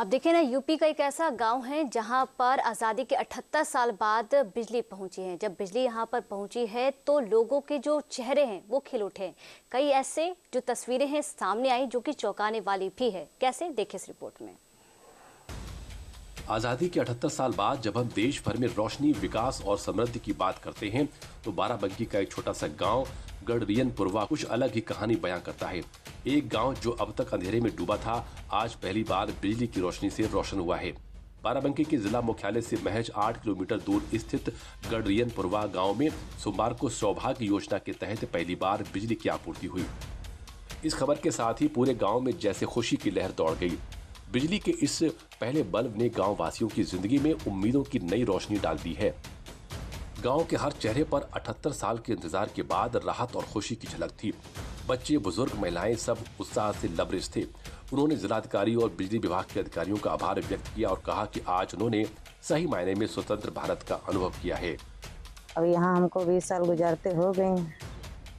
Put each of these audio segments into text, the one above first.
अब देखिए ना, यूपी का एक ऐसा गांव है जहां पर आज़ादी के 78 साल बाद बिजली पहुंची है। जब बिजली यहां पर पहुंची है तो लोगों के जो चेहरे हैं वो खिल उठे हैं। कई ऐसे जो तस्वीरें हैं सामने आई जो कि चौंकाने वाली भी है। कैसे, देखिए इस रिपोर्ट में। आजादी के 78 साल बाद जब हम देश भर में रोशनी, विकास और समृद्धि की बात करते हैं तो बाराबंकी का एक छोटा सा गांव गढ़रियनपुरवा कुछ अलग ही कहानी बयां करता है। एक गांव जो अब तक अंधेरे में डूबा था, आज पहली बार बिजली की रोशनी से रोशन हुआ है। बाराबंकी के जिला मुख्यालय से महज 8 किलोमीटर दूर स्थित गढ़रियनपुरवा गांव में सोमवार को सौभाग्य योजना के तहत पहली बार बिजली की आपूर्ति हुई। इस खबर के साथ ही पूरे गांव में जैसे खुशी की लहर दौड़ गई। बिजली के इस पहले बल्ब ने गांव वासियों की जिंदगी में उम्मीदों की नई रोशनी डाल दी है। गांव के हर चेहरे पर 78 साल के इंतजार के बाद राहत और खुशी की झलक थी। बच्चे, बुजुर्ग, महिलाएं सब उत्साह से लबरेज थे। उन्होंने जिलाधिकारी और बिजली विभाग के अधिकारियों का आभार व्यक्त किया और कहा कि आज उन्होंने सही मायने में स्वतंत्र भारत का अनुभव किया है। अब यहाँ हमको 20 साल गुजारते हो गए,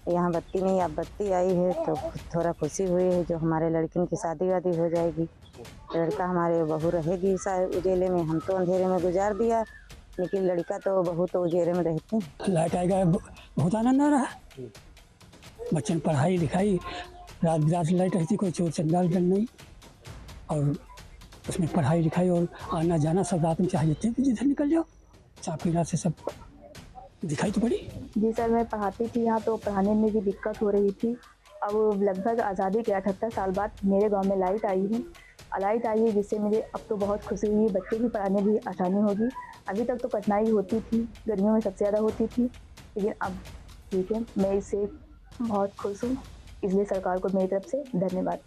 यहाँ बत्ती नहीं, अब बत्ती आई है तो थोड़ा खुशी हुई है। जो हमारे लड़कियों की शादी वादी हो जाएगी, लड़का हमारे बहू रहेगी उजेले में। हम तो अंधेरे में गुजार दिया, लेकिन लड़का तो बहू तो उजेले में रहती। लाइट आएगा बहुत आनंद आ रहा है। बच्चों पढ़ाई लिखाई, रात बिरात लाइट रहती, कोई चोर चंडाल डर नहीं। और उसमें पढ़ाई लिखाई और आना जाना सब रात में चाहिए थे कि जिधर निकल जाओ, चापी रात से सब दिखाई तो पड़ी। जी सर, मैं पढ़ाती थी यहाँ, तो पढ़ाने में भी दिक्कत हो रही थी। अब लगभग आज़ादी के 78 साल बाद मेरे गांव में लाइट आई है, जिससे मुझे अब तो बहुत खुशी हुई। बच्चे भी पढ़ाने भी आसानी होगी। अभी तक तो कठिनाई होती थी, गर्मियों में सबसे ज़्यादा होती थी, लेकिन अब ठीक है। मैं इससे बहुत खुश हूँ, इसलिए सरकार को मेरी तरफ से धन्यवाद।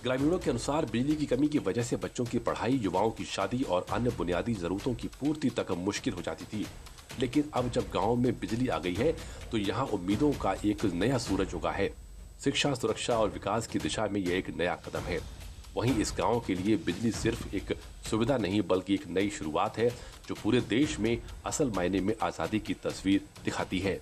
ग्रामीणों के अनुसार बिजली की कमी की वजह से बच्चों की पढ़ाई, युवाओं की शादी और अन्य बुनियादी जरूरतों की पूर्ति तक मुश्किल हो जाती थी। लेकिन अब जब गांव में बिजली आ गई है तो यहाँ उम्मीदों का एक नया सूरज उगा है। शिक्षा, सुरक्षा और विकास की दिशा में यह एक नया कदम है। वहीं इस गांव के लिए बिजली सिर्फ एक सुविधा नहीं बल्कि एक नई शुरुआत है जो पूरे देश में असल मायने में आजादी की तस्वीर दिखाती है।